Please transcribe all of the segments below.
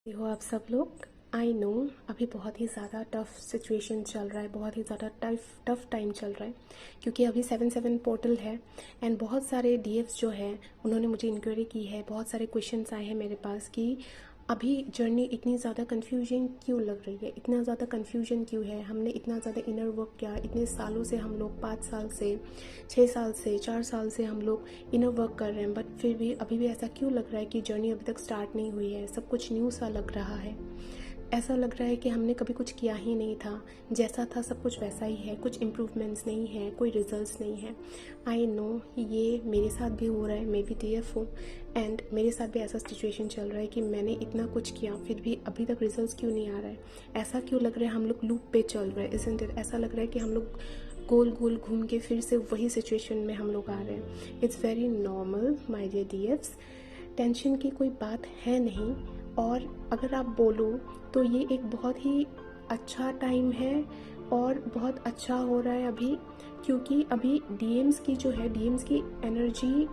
हो आप सब लोग। आई नो अभी बहुत ही ज़्यादा टफ़ सिचुएशन चल रहा है, बहुत ही ज़्यादा टफ़ टाइम चल रहा है क्योंकि अभी 7/7 पोर्टल है एंड बहुत सारे डीएफ्स जो है उन्होंने मुझे इंक्वायरी की है। बहुत सारे क्वेश्चंस आए हैं मेरे पास कि अभी जर्नी इतनी ज़्यादा कन्फ्यूजन क्यों लग रही है, इतना ज़्यादा कन्फ्यूजन क्यों है। हमने इतना ज़्यादा इनर वर्क किया, इतने सालों से हम लोग 5 साल से 6 साल से 4 साल से हम लोग इनर वर्क कर रहे हैं, बट फिर भी अभी भी ऐसा क्यों लग रहा है कि जर्नी अभी तक स्टार्ट नहीं हुई है। सब कुछ न्यू सा लग रहा है, ऐसा लग रहा है कि हमने कभी कुछ किया ही नहीं था, जैसा था सब कुछ वैसा ही है, कुछ इम्प्रूवमेंट्स नहीं है, कोई रिजल्ट्स नहीं है। आई नो ये मेरे साथ भी हो रहा है, मैं भी डीएफ हूँ एंड मेरे साथ भी ऐसा सिचुएशन चल रहा है कि मैंने इतना कुछ किया फिर भी अभी तक रिजल्ट्स क्यों नहीं आ रहा है। ऐसा क्यों लग रहा है हम लोग लूप पे चल रहे हैं, इसंट इट। ऐसा लग रहा है कि हम लोग गोल गोल घूम के फिर से वही सिचुएशन में हम लोग आ रहे हैं। It's very normal my dear डीएफ्स, टेंशन की कोई बात है नहीं। और अगर आप बोलो तो ये एक बहुत ही अच्छा टाइम है और बहुत अच्छा हो रहा है अभी, क्योंकि अभी डीएम्स की जो है, डीएम्स की एनर्जी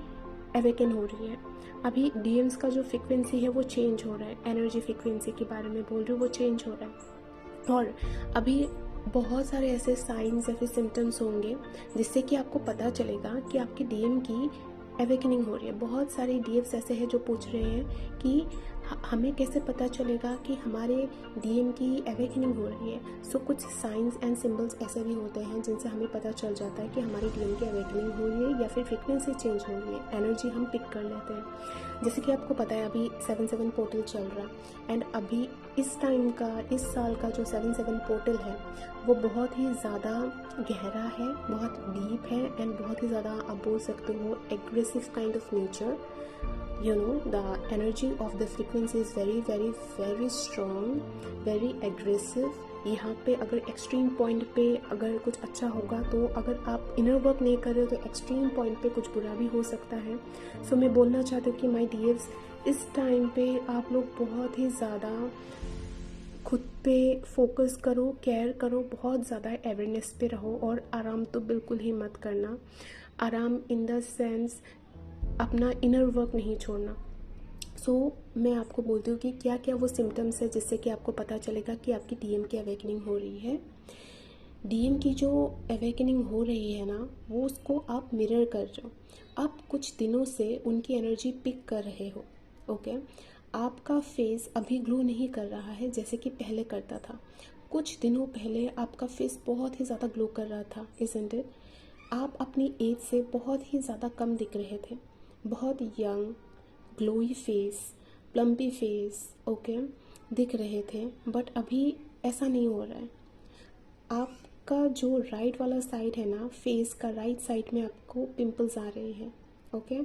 अवेकन हो रही है। अभी डीएम्स का जो फ्रिक्वेंसी है वो चेंज हो रहा है, एनर्जी फ्रिक्वेंसी के बारे में बोल रही हूँ, वो चेंज हो रहा है। और अभी बहुत सारे ऐसे साइंस या फिर सिम्टम्स होंगे जिससे कि आपको पता चलेगा कि आपकी डीएम की अवेकनिंग हो रही है। बहुत सारे डीएफ्स ऐसे हैं जो पूछ रहे हैं कि हमें कैसे पता चलेगा कि हमारे डीएम की अवेकनिंग हो रही है। सो कुछ साइंस एंड सिंबल्स ऐसे भी होते हैं जिनसे हमें पता चल जाता है कि हमारी डीएम की अवेकनिंग हो रही है या फिर फ्रिक्वेंसी चेंज हो रही है, एनर्जी हम पिक कर लेते हैं। जैसे कि आपको पता है अभी 7/7 पोर्टल चल रहा है एंड अभी इस टाइम का, इस साल का जो 7/7 पोर्टल है वो बहुत ही ज़्यादा गहरा है, बहुत डीप है एंड बहुत ही ज़्यादा आप बोल सकते हो aggressive kind of nature. You know, the energy of the frequency is very very very strong, very aggressive। यहाँ पे अगर एक्सट्रीम पॉइंट पे अगर कुछ अच्छा होगा तो अगर आप इनर वर्क नहीं कर रहे हो तो एक्सट्रीम पॉइंट पे कुछ बुरा भी हो सकता है। सो मैं बोलना चाहती हूँ कि माय डीएव्स, इस टाइम पे आप लोग बहुत ही ज़्यादा खुद पे फोकस करो, केयर करो, बहुत ज़्यादा अवेयरनेस पे रहो और आराम तो बिल्कुल ही मत करना। आराम इन द सेंस अपना इनर वर्क नहीं छोड़ना। सो मैं आपको बोलती हूँ कि क्या क्या वो सिम्टम्स है जिससे कि आपको पता चलेगा कि आपकी डीएम की अवेकनिंग हो रही है। डीएम की जो अवेकनिंग हो रही है ना, वो उसको आप मिरर कर रहे हो। आप कुछ दिनों से उनकी एनर्जी पिक कर रहे हो। ओके, आपका फेस अभी ग्लो नहीं कर रहा है जैसे कि पहले करता था। कुछ दिनों पहले आपका फेस बहुत ही ज़्यादा ग्लो कर रहा था, इज़न्ट इट। आप अपनी एज से बहुत ही ज़्यादा कम दिख रहे थे, बहुत young, glowy face, plumpy face, okay, दिख रहे थे। बट अभी ऐसा नहीं हो रहा है। आपका जो राइट वाला साइड है ना, फेस का राइट साइड में आपको पिंपल्स आ रहे हैं, ओके,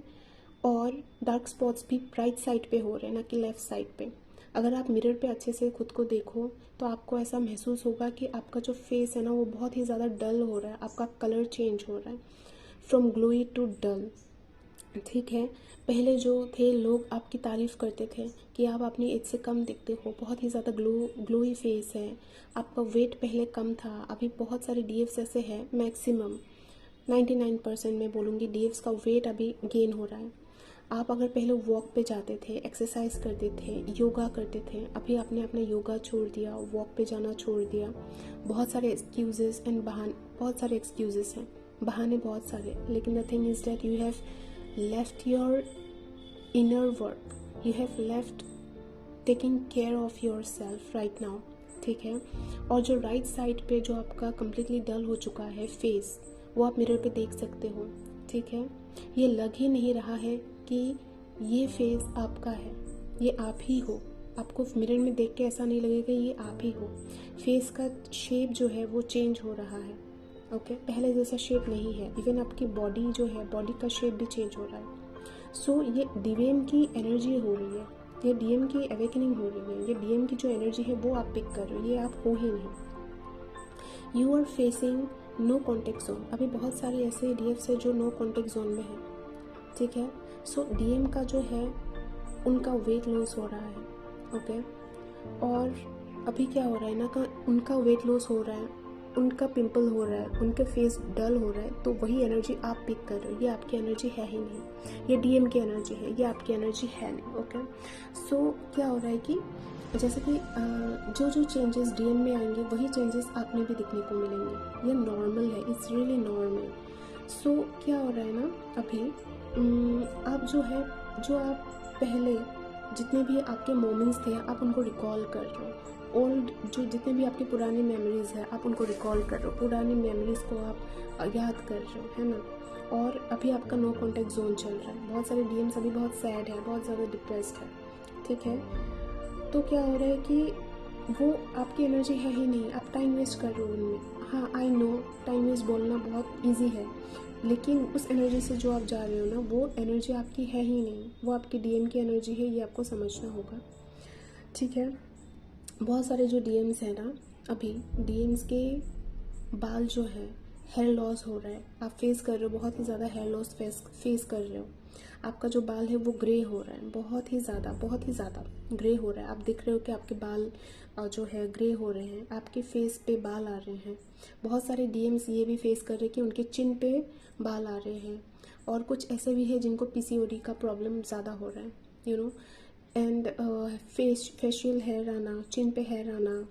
और डार्क स्पॉट्स भी राइट साइड पे हो रहे हैं, ना कि लेफ़्ट साइड पे। अगर आप मिरर पे अच्छे से खुद को देखो तो आपको ऐसा महसूस होगा कि आपका जो फेस है ना वो बहुत ही ज़्यादा डल हो रहा है, आपका कलर चेंज हो रहा है फ्रॉम ग्लोई टू डल। ठीक है, पहले जो थे लोग आपकी तारीफ़ करते थे कि आप अपनी एज से कम दिखते हो, बहुत ही ज़्यादा ग्लोई फेस है, आपका वेट पहले कम था। अभी बहुत सारे डीएफ्स ऐसे हैं, मैक्सिमम 99% मैं बोलूँगी डीएफ्स का वेट अभी गेन हो रहा है। आप अगर पहले वॉक पे जाते थे, एक्सरसाइज करते थे, योगा करते थे, अभी आपने अपना योगा छोड़ दिया, वॉक पे जाना छोड़ दिया। बहुत सारे एक्सक्यूज़ेस एंड बहाने, बहुत सारे एक्सक्यूज़ेस हैं, बहाने बहुत सारे, लेकिन the thing is that you have left your inner work, you have left taking care of yourself right now। ठीक है, और जो राइट साइड पे जो आपका कम्प्लीटली डल हो चुका है फेस, वो आप मिरर पे देख सकते हो। ठीक है, ये लग ही नहीं रहा है कि ये फेस आपका है, ये आप ही हो। आपको मिरर में देख के ऐसा नहीं लगेगा ये आप ही हो। फेस का शेप जो है वो चेंज हो रहा है, ओके, पहले जैसा शेप नहीं है। इवन आपकी बॉडी जो है, बॉडी का शेप भी चेंज हो रहा है। सो ये डीएम की एनर्जी हो रही है, ये डीएम की अवेकनिंग हो रही है, ये डीएम की जो एनर्जी है वो आप पिक कर रहे हो, ये आप हो ही नहीं। You are facing no contact zone. अभी बहुत सारे ऐसे डीएफ्स है जो नो कॉन्टेक्ट जोन में है। ठीक है, सो डीएम का जो है उनका वेट लॉस हो रहा है, ओके, और अभी क्या हो रहा है ना कि उनका वेट लॉस हो रहा है, उनका पिंपल हो रहा है, उनके फेस डल हो रहा है, तो वही एनर्जी आप पिक कर रहे हो। ये आपकी एनर्जी है ही नहीं, ये डीएम की एनर्जी है, ये आपकी एनर्जी है नहीं। ओके, सो क्या हो रहा है कि जैसे कि जो जो चेंजेस डीएम में आएंगे वही चेंजेस आप में भी दिखने को मिलेंगे। ये नॉर्मल है, इट्स रियली नॉर्मल। सो क्या हो रहा है ना अभी, आप जो है, जो आप पहले जितने भी आपके मोमेंट्स थे आप उनको रिकॉल कर रहे हो। ओल्ड जो जितने भी आपके पुराने मेमोरीज है आप उनको रिकॉल कर रहे हो, पुरानी मेमोरीज को आप याद कर रहे हो, है ना। और अभी आपका नो कॉन्टैक्ट जोन चल रहा है। बहुत सारे डीएम्स अभी बहुत सैड है, बहुत ज़्यादा डिप्रेस्ड है, ठीक है। तो क्या हो रहा है कि वो आपकी एनर्जी है ही नहीं, आप टाइम वेस्ट कर रहे हो उनमें। हाँ, आई नो टाइम वेस्ट बोलना बहुत इजी है, लेकिन उस एनर्जी से जो आप जा रहे हो ना, वो एनर्जी आपकी है ही नहीं, वो आपकी डीएम की एनर्जी है, ये आपको समझना होगा, ठीक है। बहुत सारे जो डीएम्स हैं ना, अभी डीएम्स के बाल जो है, हेयर लॉस हो रहा है, आप फेस कर रहे हो, बहुत ही ज़्यादा हेयर लॉस फेस कर रहे हो। आपका जो बाल है वो ग्रे हो रहा है, बहुत ही ज़्यादा ग्रे हो रहा है। आप देख रहे हो कि आपके बाल जो है ग्रे हो रहे हैं, आपके फेस पे बाल आ रहे हैं। बहुत सारे डीएम्स ये भी फेस कर रहे हैं कि उनके चिन पे बाल आ रहे हैं, और कुछ ऐसे भी है जिनको पीसीओडी का प्रॉब्लम ज़्यादा हो रहा है, you know. And facial hair आना, चिन पे हेयर आना,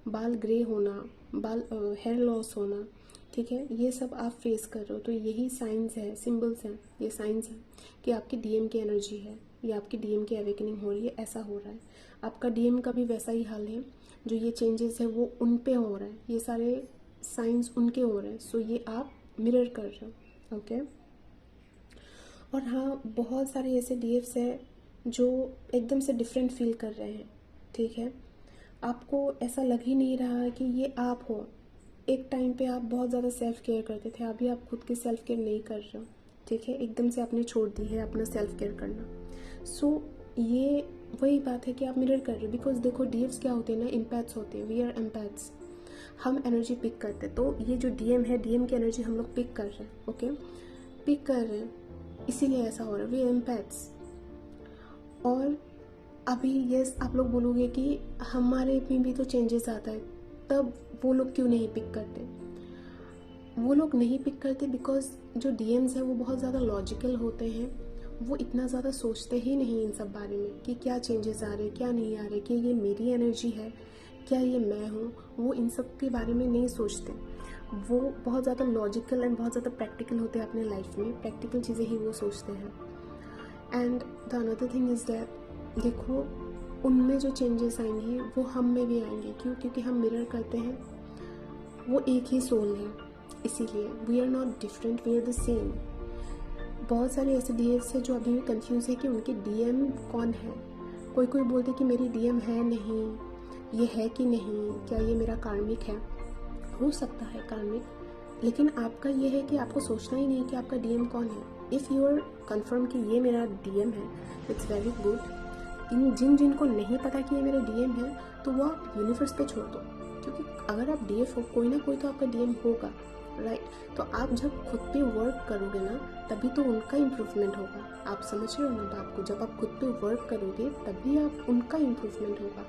बाल ग्रे होना, बाल हेयर लॉस होना, ठीक है, ये सब आप फेस कर रहे हो। तो यही साइंस है, सिंबल्स हैं, ये साइंस हैं कि आपकी डीएम की एनर्जी है, या आपकी डीएम की अवेकनिंग हो रही है, ऐसा हो रहा है। आपका डीएम का भी वैसा ही हाल है, जो ये चेंजेस है वो उन पे हो रहा है, ये सारे साइंस उनके हो रहे हैं। सो ये आप मिरर कर रहे हो, ओके। और हाँ, बहुत सारे ऐसे डीएफ्स हैं जो एकदम से डिफरेंट फील कर रहे हैं, ठीक है। आपको ऐसा लग ही नहीं रहा कि ये आप हो। एक टाइम पे आप बहुत ज़्यादा सेल्फ केयर करते थे, अभी आप खुद की सेल्फ केयर नहीं कर रहे हो, ठीक है। एकदम से आपने छोड़ दी है अपना सेल्फ केयर करना। सो ये वही बात है कि आप मिरर कर रहे हो। बिकॉज देखो, डीएफ्स क्या होते हैं ना, इम्पैथ्स होते हैं, वी आर एम्पैथ्स। हम एनर्जी पिक करते हैं। तो ये जो डीएम है, डीएम की एनर्जी हम लोग पिक कर रहे हैं, ओके, पिक कर रहे हैं, इसीलिए ऐसा हो रहा है, वी आर एम्पैथ्स। और अभी यस, आप लोग बोलोगे कि हमारे में भी तो चेंजेस आता है, तब वो लोग क्यों नहीं पिक करते? वो लोग नहीं पिक करते बिकॉज जो डीएम्स हैं वो बहुत ज़्यादा लॉजिकल होते हैं। वो इतना ज़्यादा सोचते ही नहीं इन सब बारे में कि क्या चेंजेस आ रहे, क्या नहीं आ रहे, कि ये मेरी एनर्जी है, क्या ये मैं हूँ। वो इन सब के बारे में नहीं सोचते। वो बहुत ज़्यादा लॉजिकल एंड बहुत ज़्यादा प्रैक्टिकल होते हैं अपने लाइफ में, प्रैक्टिकल चीज़ें ही वो सोचते हैं। And the another thing is that, देखो, उनमें जो चेंजेस आएंगी वो हम में भी आएंगे। क्यों? क्योंकि हम मिरर करते हैं, वो एक ही सोल है, इसीलिए we are not different, we are the same. बहुत सारे ऐसे डीएम्स हैं जो अभी भी कंफ्यूज है कि उनके डीएम कौन है। कोई कोई बोलते कि मेरी डीएम है नहीं, ये है कि नहीं, क्या ये मेरा कार्मिक है? हो सकता है कार्मिक, लेकिन आपका ये है कि आपको सोचना ही नहीं कि आपका डीएम कौन है। इफ़ यू आर कन्फर्म कि ये मेरा डीएम है, इट्स वेरी गुड। जिनको नहीं पता कि ये मेरा डीएम है, तो वो आप यूनिवर्स पे छोड़ दो, क्योंकि अगर आप डीएफ हो, कोई ना कोई तो आपका डीएम होगा, राइट। तो आप जब खुद पे वर्क करोगे ना, तभी तो उनका इम्प्रूवमेंट होगा। आप समझ रहे हो ना बात को? जब आप खुद पे वर्क करोगे तभी आप उनका इम्प्रूवमेंट होगा।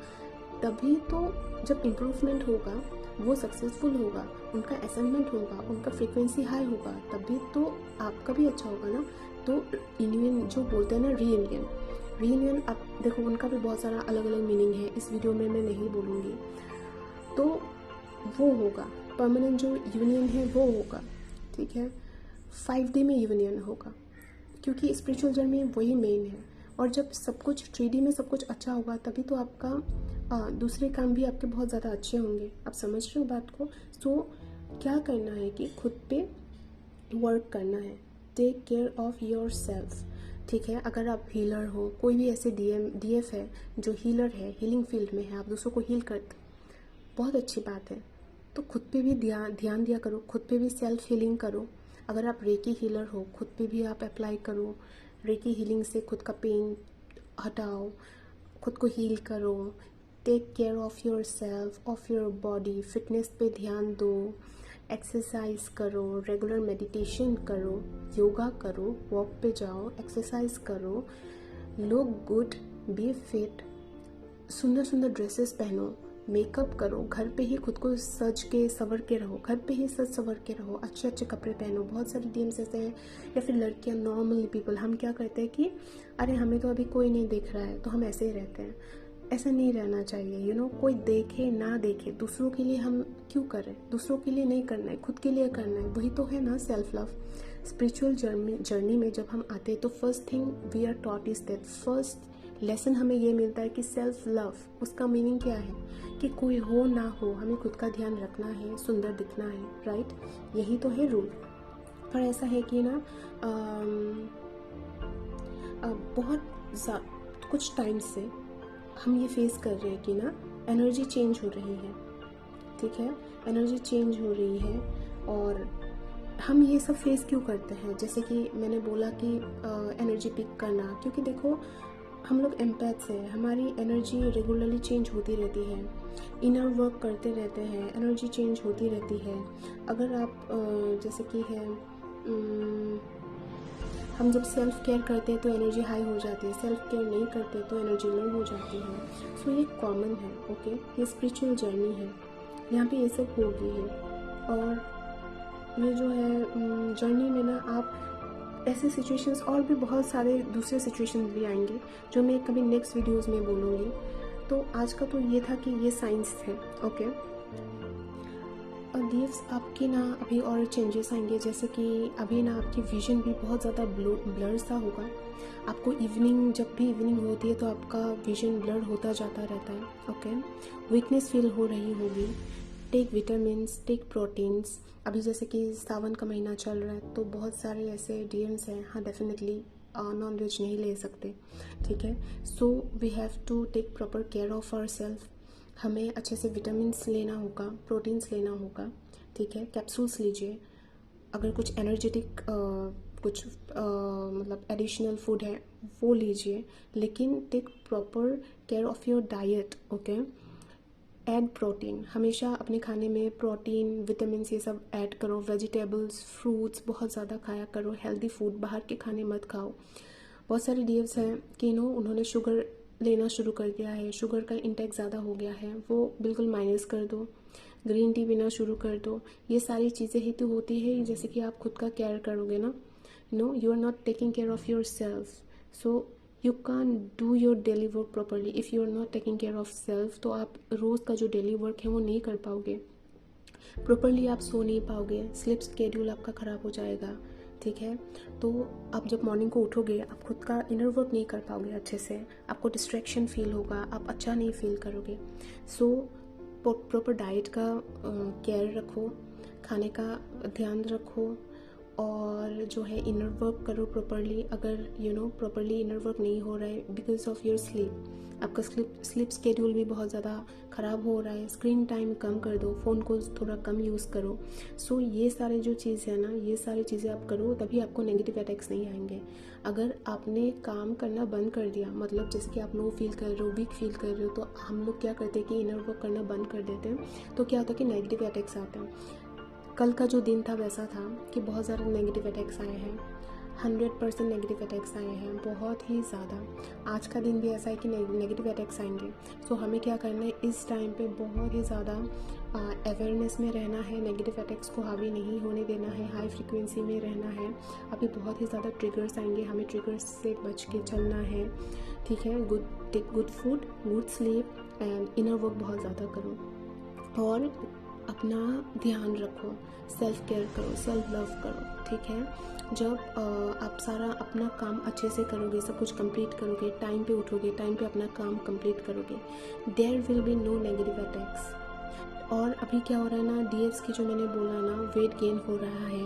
तभी तो जब इम्प्रूवमेंट होगा, वो सक्सेसफुल होगा, उनका असाइनमेंट होगा, उनका फ्रीक्वेंसी हाई होगा, तभी तो आपका भी अच्छा होगा ना। तो यूनियन जो बोलते हैं ना, रीयूनियन आप देखो, उनका भी बहुत सारा अलग अलग मीनिंग है, इस वीडियो में मैं नहीं बोलूँगी। तो वो होगा परमानेंट, जो यूनियन है वो होगा, ठीक है। 5D में यूनियन होगा, क्योंकि स्पिरिचुअल जर्नी में वही मेन है। और जब सब कुछ 3D में सब कुछ अच्छा होगा, तभी तो आपका दूसरे काम भी आपके बहुत ज़्यादा अच्छे होंगे। आप समझ रहे हो बात को? सो क्या करना है कि खुद पे वर्क करना है, take care of yourself, ठीक है। अगर आप हीलर हो, कोई भी ऐसे डीएफ है जो हीलर है, हीलिंग फील्ड में है, आप दूसरों को हील करते, बहुत अच्छी बात है। तो खुद पे भी ध्यान दिया करो, खुद पे भी सेल्फ हीलिंग करो। अगर आप रेकी हीलर हो, खुद पे भी आप अप्लाई करो। रेकी हीलिंग से खुद का पेन हटाओ, खुद को हील करो। Take care of yourself, of your body, fitness पे ध्यान दो, एक्सरसाइज करो, रेगुलर मेडिटेशन करो, योगा करो, वॉक पे जाओ, एक्सरसाइज करो, लुक गुड, बी फिट, सुंदर सुंदर ड्रेसेस पहनो, मेकअप करो, घर पे ही खुद को सज के संवर के रहो, घर पे ही सज संवर के रहो, अच्छे अच्छे कपड़े पहनो। बहुत सारे डीएम्स ऐसे हैं, या फिर लड़कियां, नॉर्मल पीपल, हम क्या करते हैं कि अरे हमें तो अभी कोई नहीं देख रहा है, तो हम ऐसे ही रहते हैं। ऐसा नहीं रहना चाहिए। कोई देखे ना देखे, दूसरों के लिए हम क्यों करें, दूसरों के लिए नहीं करना है, खुद के लिए करना है। वही तो है ना सेल्फ लव। स्पिरिचुअल जर्नी में जब हम आते हैं तो first thing we are taught is that, first lesson हमें ये मिलता है कि सेल्फ लव, उसका मीनिंग क्या है कि कोई हो ना हो हमें खुद का ध्यान रखना है, सुंदर दिखना है, राइट। यही तो है रूल। पर ऐसा है कि ना बहुत कुछ टाइम से हम ये फेस कर रहे हैं कि ना एनर्जी चेंज हो रही है, ठीक है, एनर्जी चेंज हो रही है। और हम ये सब फेस क्यों करते हैं, जैसे कि मैंने बोला कि एनर्जी पिक करना, क्योंकि देखो हम लोग एम्पैथ्स हैं, हमारी एनर्जी रेगुलरली चेंज होती रहती है, इनर वर्क करते रहते हैं, एनर्जी चेंज होती रहती है। अगर आप जैसे कि है हम जब सेल्फ केयर करते हैं तो एनर्जी हाई हो जाती है, सेल्फ केयर नहीं करते तो एनर्जी लो हो जाती है। सो ये कॉमन है, ओके, ये स्पिरिचुअल जर्नी है, यहाँ पे ये सब होगी है। और ये जो है जर्नी में ना आप ऐसे सिचुएशंस और भी बहुत सारे दूसरे सिचुएशंस भी आएंगे जो मैं कभी नेक्स्ट वीडियोस में बोलूँगी। तो आज का तो ये था कि ये साइंस थे, ओके। और लीव्स आपकी ना अभी और चेंजेस आएंगे, जैसे कि अभी ना आपकी विजन भी बहुत ज़्यादा ब्लर सा होगा। आपको इवनिंग, जब भी इवनिंग होती है तो आपका विजन ब्लर होता जाता रहता है, ओके। वीकनेस फील हो रही होगी। Take vitamins, take proteins. अभी जैसे कि सावन का महीना चल रहा है तो बहुत सारे ऐसे डीएम्स हैं, हाँ डेफिनेटली नॉन वेज नहीं ले सकते, ठीक है। So we have to take proper care of our self. हमें अच्छे से विटामिन्स लेना होगा, प्रोटीन्स लेना होगा, ठीक है। कैप्सूल्स लीजिए। अगर कुछ एनर्जेटिक कुछ मतलब एडिशनल फूड है वो लीजिए, लेकिन take proper care of your diet, okay. Add protein, हमेशा अपने खाने में प्रोटीन, विटामिन्स ये सब ऐड करो। वेजिटेबल्स, फ्रूट्स बहुत ज़्यादा खाया करो। हेल्दी फूड, बाहर के खाने मत खाओ। बहुत सारे डीएव्स हैं कि उन्होंने शुगर लेना शुरू कर दिया है, शुगर का इंटेक ज़्यादा हो गया है, वो बिल्कुल माइनस कर दो। ग्रीन टी पीना शुरू कर दो। ये सारी चीज़ें ही तो होती है जैसे कि आप खुद का केयर करोगे ना, you are not taking care of yourself, so you can do your daily work properly. If you are not taking care of self तो आप रोज़ का जो डेली वर्क है वो नहीं कर पाओगे प्रॉपरली, आप सो नहीं पाओगे, स्लीप स्केड्यूल आपका ख़राब हो जाएगा, ठीक है। तो आप जब मॉर्निंग को उठोगे आप खुद का इनर वर्क नहीं कर पाओगे अच्छे से, आपको डिस्ट्रैक्शन फील होगा, आप अच्छा नहीं फील करोगे। सो प्रॉपर डाइट का केयर रखो, खाने का ध्यान रखो, और जो है इनर वर्क करो प्रॉपरली। अगर प्रॉपरली इनर वर्क नहीं हो रहा है बिकॉज ऑफ योर स्लीप, आपका स्लीप स्केड्यूल भी बहुत ज़्यादा ख़राब हो रहा है, स्क्रीन टाइम कम कर दो, फ़ोन को थोड़ा कम यूज़ करो। सो ये सारे जो चीज़ है ना, ये सारी चीज़ें आप करो, तभी आपको नेगेटिव अटैक्स नहीं आएंगे। अगर आपने काम करना बंद कर दिया, मतलब जैसे कि आप लो फील कर रहे हो, वीक फील कर रहे हो, तो हम लोग क्या करते हैं कि इनर वर्क करना बंद कर देते हैं, तो क्या होता है कि नेगेटिव अटैक्स आते हैं। कल का जो दिन था वैसा था कि बहुत ज़्यादा नेगेटिव अटैक्स आए हैं, 100% नेगेटिव अटैक्स आए हैं, बहुत ही ज़्यादा। आज का दिन भी ऐसा है कि नेगेटिव अटैक्स आएंगे। सो हमें क्या करना है, इस टाइम पे बहुत ही ज़्यादा अवेयरनेस में रहना है, नेगेटिव अटैक्स को हावी नहीं होने देना है, हाई फ्रिक्वेंसी में रहना है। अभी बहुत ही ज़्यादा ट्रिगर्स आएंगे, हमें ट्रिगर्स से बच के चलना है, ठीक है। Take good food, good sleep and inner work बहुत ज़्यादा करो, और अपना ध्यान रखो, सेल्फ केयर करो, सेल्फ लव करो, ठीक है। जब आप सारा अपना काम अच्छे से करोगे, सब कुछ कंप्लीट करोगे, टाइम पे उठोगे, टाइम पे अपना काम कंप्लीट करोगे, there will be no negative attacks. और अभी क्या हो रहा है ना, डीएफ्स की जो मैंने बोला ना, वेट गेन हो रहा है,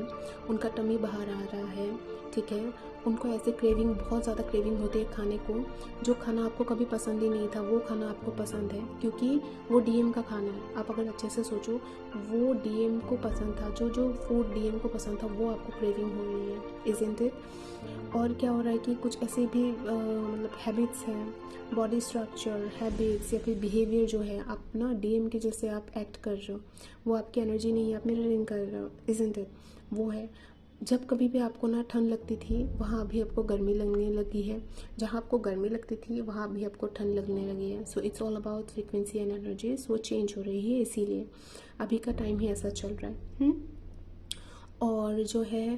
उनका टमी बाहर आ रहा है, ठीक है। उनको ऐसे क्रेविंग, बहुत ज़्यादा क्रेविंग होती है खाने को, जो खाना आपको कभी पसंद ही नहीं था वो खाना आपको पसंद है, क्योंकि वो डीएम का खाना है। आप अगर अच्छे से सोचो, वो डीएम को पसंद था, जो फूड डीएम को पसंद था वो आपको क्रेविंग हो रही है, इज़न्ट इट। और क्या हो रहा है कि कुछ ऐसे भी मतलब हैबिट्स हैं, बॉडी स्ट्रक्चर, हैबिट्स या फिर बिहेवियर जो है, आप ना डीएम के जैसे आप एक्ट कर रहे हो, वो आपकी एनर्जी नहीं है, आप मिररिंग कर रहे हो, इज़न्ट इट। वो है, जब कभी भी आपको ना ठंड लगती थी वहाँ अभी आपको गर्मी लगने लगी है, जहाँ आपको गर्मी लगती थी वहाँ अभी आपको ठंड लगने लगी है। So it's all about frequency and energies, वो चेंज हो रही है, इसीलिए अभी का टाइम ही ऐसा चल रहा है। और जो है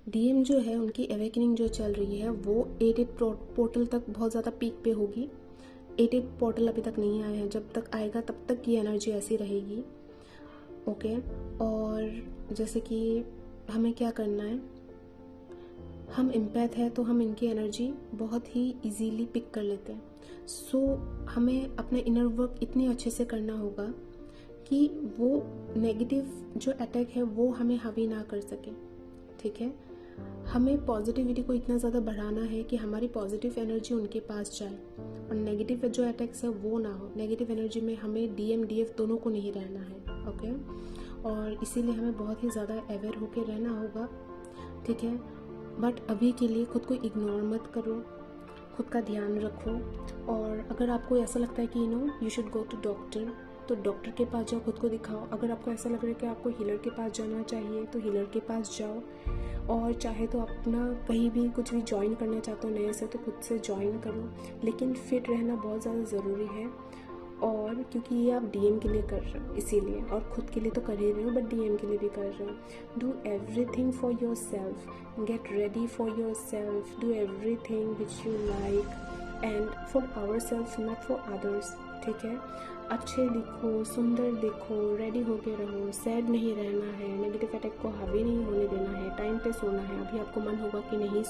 डीएम जो है उनकी अवेकनिंग जो चल रही है वो 8 पोर्टल तक बहुत ज़्यादा पीक पे होगी। 8 पोर्टल अभी तक नहीं आए हैं, जब तक आएगा तब तक की एनर्जी ऐसी रहेगी। ओके, और जैसे कि हमें क्या करना है, हम इम्पैथ है तो हम इनकी एनर्जी बहुत ही इजीली पिक कर लेते हैं। सो हमें अपना इनर वर्क इतने अच्छे से करना होगा कि वो नेगेटिव जो अटैक है वो हमें हावी ना कर सके। ठीक है, हमें पॉजिटिविटी को इतना ज़्यादा बढ़ाना है कि हमारी पॉजिटिव एनर्जी उनके पास जाए और नेगेटिव जो अटैक्स है वो ना हो। नेगेटिव एनर्जी में हमें डीएम डीएफ दोनों को नहीं रहना है। ओके, और इसीलिए हमें बहुत ही ज़्यादा अवेयर होकर रहना होगा। ठीक है, बट अभी के लिए खुद को इग्नोर मत करो, खुद का ध्यान रखो। और अगर आपको ऐसा लगता है कि you should go to doctor, तो डॉक्टर के पास जाओ, खुद को दिखाओ। अगर आपको ऐसा लग रहा है कि आपको हीलर के पास जाना चाहिए तो हीलर के पास जाओ। और चाहे तो अपना कहीं भी कुछ भी ज्वाइन करना चाहते हो नए से तो खुद से ज्वाइन करो, लेकिन फिट रहना बहुत ज़्यादा ज़रूरी है। और क्योंकि ये आप डीएम के लिए कर रहे हो इसीलिए, और खुद के लिए तो कर ही रहे हो बट डीएम के लिए भी कर रहे हो। Do everything for yourself, get ready for yourself, do everything which you like and for our self, not for others. ठीक है, अच्छे दिखो, सुंदर दिखो, रेडी होके रहो, सैड नहीं रहना है, नेगेटिव अटैक को हावी नहीं होने देना है, टाइम पे सोना है। अभी आपको मन होगा कि नहीं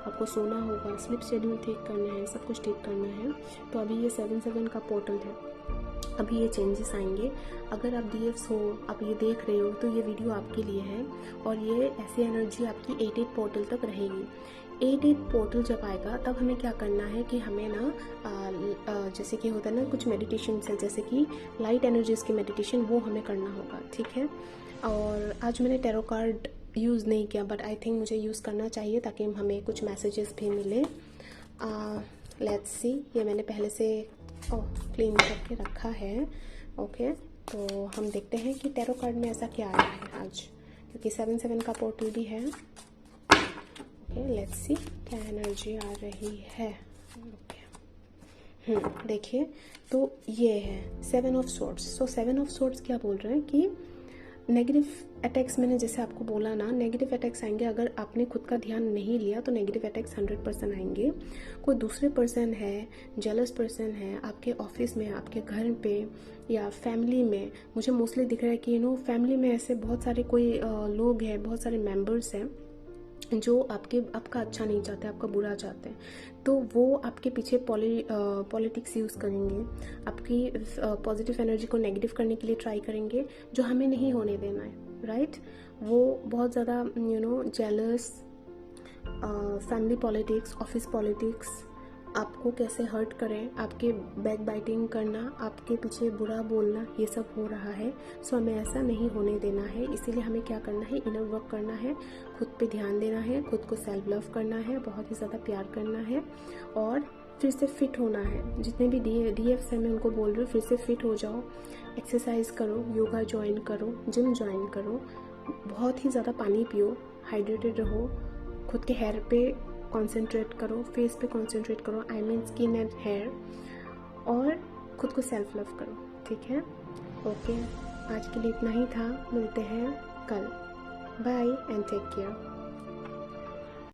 आपको सोना होगा, स्लिप शेड्यूल ठीक करना है, सब कुछ ठीक करना है। तो अभी ये 7/7 का पोर्टल है, अभी ये चेंजेस आएंगे। अगर आप डीएफ्स हो, आप ये देख रहे हो, तो ये वीडियो आपके लिए है। और ये ऐसी एनर्जी आपकी 8 पोर्टल तक रहेगी। 8 पोर्टल जब आएगा तब हमें क्या करना है कि हमें ना जैसे कि होता है ना कुछ मेडिटेशन है, जैसे कि लाइट एनर्जीज की मेडिटेशन, वो हमें करना होगा। ठीक है, और आज मैंने टैरो कार्ड यूज़ नहीं किया बट आई थिंक मुझे यूज़ करना चाहिए ताकि हमें कुछ मैसेजेस भी मिले। लेट्स सी, ये मैंने पहले से क्लीन करके रखा है। ओके, तो हम देखते हैं कि टैरो कार्ड में ऐसा क्या आया है आज, क्योंकि 7/7 का पोर्टल भी है। ओके, लेट्स सी क्या एनर्जी आ रही है। ओके, देखिए, तो ये है 7 of swords. So 7 of swords क्या बोल रहे हैं कि नेगेटिव अटैक्स, मैंने जैसे आपको बोला ना, नेगेटिव अटैक्स आएंगे। अगर आपने खुद का ध्यान नहीं लिया तो नेगेटिव अटैक्स 100% आएंगे। कोई दूसरे पर्सन है, जेलस पर्सन है आपके ऑफिस में, आपके घर पे या फैमिली में। मुझे मोस्टली दिख रहा है कि फैमिली में ऐसे बहुत सारे कोई लोग हैं, बहुत सारे मेंबर्स हैं जो आपका अच्छा नहीं चाहते, आपका बुरा चाहते हैं। तो वो आपके पीछे पॉलिटिक्स यूज़ करेंगे, आपकी पॉजिटिव एनर्जी को नेगेटिव करने के लिए ट्राई करेंगे, जो हमें नहीं होने देना है। राइट, वो बहुत ज़्यादा jealous, family politics, office politics, आपको कैसे हर्ट करें, आपके बैक बाइटिंग करना, आपके पीछे बुरा बोलना, ये सब हो रहा है। सो हमें ऐसा नहीं होने देना है। इसीलिए हमें क्या करना है, इनर वर्क करना है, खुद पे ध्यान देना है, खुद को सेल्फ लव करना है, बहुत ही ज़्यादा प्यार करना है और फिर से फिट होना है। जितने भी डीएफ्स हैं मैं उनको बोल रही हूँ, फिर से फिट हो जाओ, एक्सरसाइज करो, योगा ज्वाइन करो, जिम ज्वाइन करो, बहुत ही ज़्यादा पानी पियो, हाइड्रेटेड रहो, खुद के हेयर पे कंसंट्रेट करो, फेस पे कंसंट्रेट करो, I mean skin and hair, और खुद को सेल्फ लव करो। ठीक है, ओके, आज के लिए इतना ही था। मिलते हैं कल। Bye and take care.